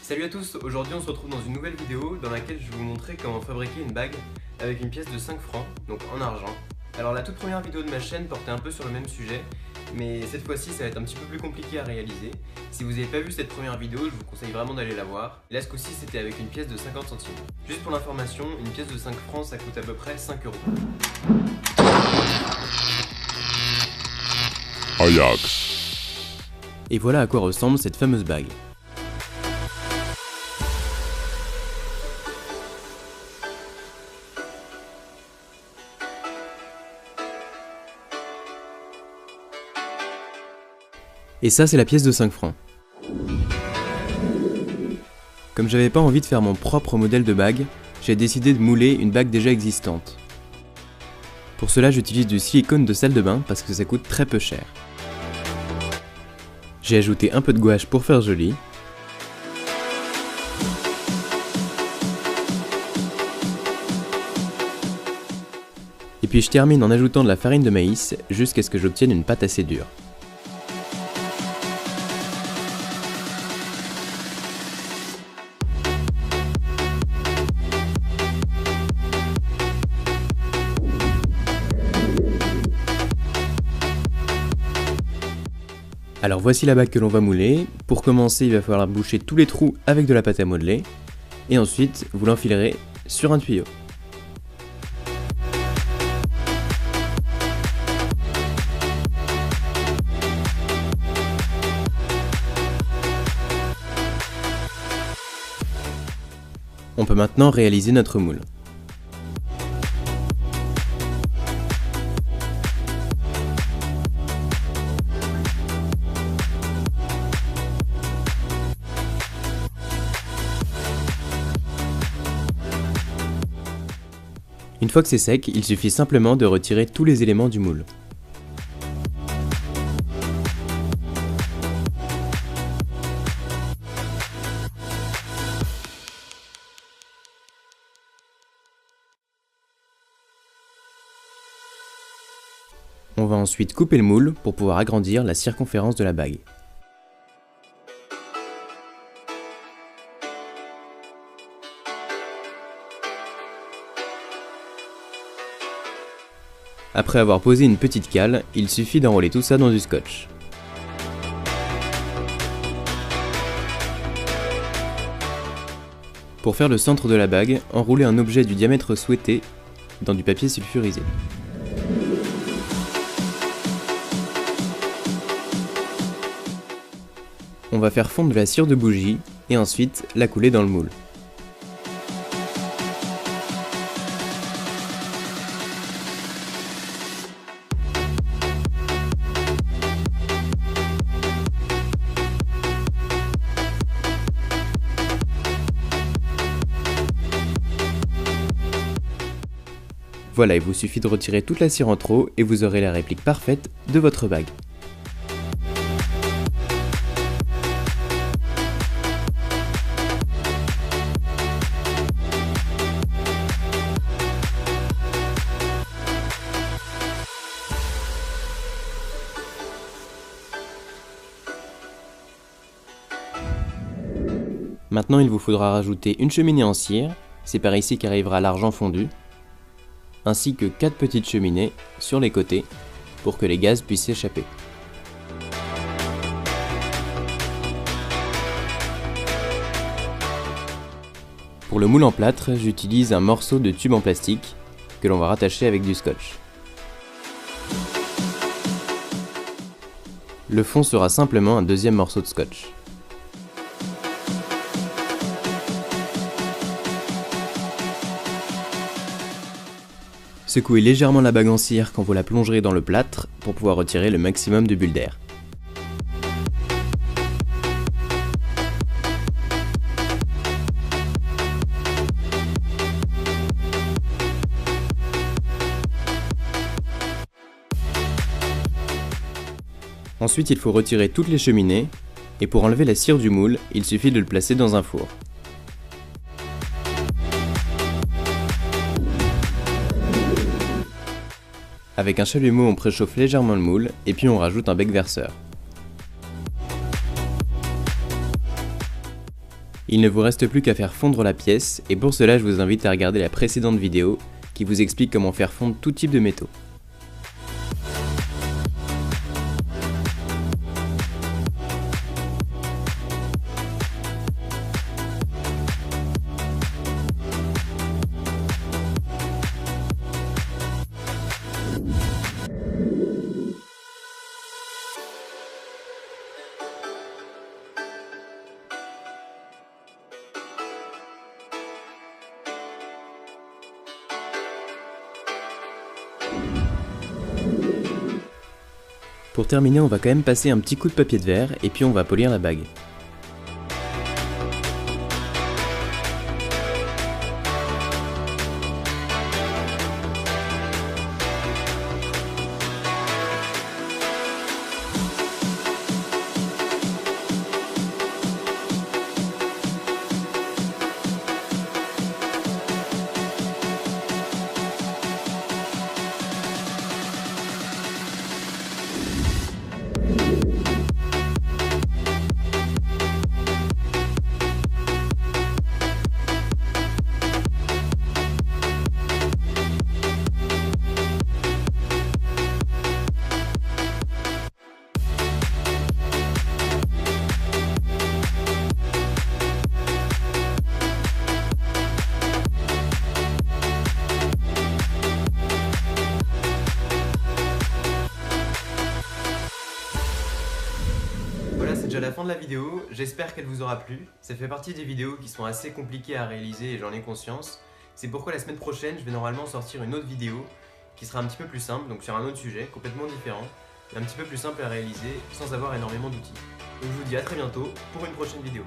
Salut à tous, aujourd'hui on se retrouve dans une nouvelle vidéo dans laquelle je vais vous montrer comment fabriquer une bague avec une pièce de 5 francs, donc en argent. Alors la toute première vidéo de ma chaîne portait un peu sur le même sujet, mais cette fois-ci ça va être un petit peu plus compliqué à réaliser. Si vous n'avez pas vu cette première vidéo, je vous conseille vraiment d'aller la voir. Et là ce coup-ci c'était avec une pièce de 50 centimes. Juste pour l'information, une pièce de 5 francs ça coûte à peu près 5 euros. Ajax. Et voilà à quoi ressemble cette fameuse bague. Et ça c'est la pièce de 5 francs. Comme j'avais pas envie de faire mon propre modèle de bague, j'ai décidé de mouler une bague déjà existante. Pour cela j'utilise du silicone de salle de bain parce que ça coûte très peu cher. J'ai ajouté un peu de gouache pour faire joli. Et puis je termine en ajoutant de la farine de maïs jusqu'à ce que j'obtienne une pâte assez dure. Alors voici la bague que l'on va mouler. Pour commencer, il va falloir boucher tous les trous avec de la pâte à modeler. Et ensuite, vous l'enfilerez sur un tuyau. On peut maintenant réaliser notre moule. Une fois que c'est sec, il suffit simplement de retirer tous les éléments du moule. On va ensuite couper le moule pour pouvoir agrandir la circonférence de la bague. Après avoir posé une petite cale, il suffit d'enrouler tout ça dans du scotch. Pour faire le centre de la bague, enroulez un objet du diamètre souhaité dans du papier sulfurisé. On va faire fondre de la cire de bougie et ensuite la couler dans le moule. Voilà, il vous suffit de retirer toute la cire en trop et vous aurez la réplique parfaite de votre bague. Maintenant, il vous faudra rajouter une cheminée en cire, c'est par ici qu'arrivera l'argent fondu, ainsi que 4 petites cheminées sur les côtés pour que les gaz puissent s'échapper. Pour le moule en plâtre, j'utilise un morceau de tube en plastique que l'on va rattacher avec du scotch. Le fond sera simplement un deuxième morceau de scotch. Secouez légèrement la bague en cire quand vous la plongerez dans le plâtre pour pouvoir retirer le maximum de bulles d'air. Ensuite, il faut retirer toutes les cheminées et pour enlever la cire du moule, il suffit de le placer dans un four. Avec un chalumeau, on préchauffe légèrement le moule et puis on rajoute un bec verseur. Il ne vous reste plus qu'à faire fondre la pièce, et pour cela je vous invite à regarder la précédente vidéo qui vous explique comment faire fondre tout type de métaux. Pour terminer, on va quand même passer un petit coup de papier de verre et puis on va polir la bague. Voilà, c'est déjà la fin de la vidéo, j'espère qu'elle vous aura plu. Ça fait partie des vidéos qui sont assez compliquées à réaliser et j'en ai conscience. C'est pourquoi la semaine prochaine, je vais normalement sortir une autre vidéo qui sera un petit peu plus simple, donc sur un autre sujet, complètement différent, et un petit peu plus simple à réaliser sans avoir énormément d'outils. Donc je vous dis à très bientôt pour une prochaine vidéo.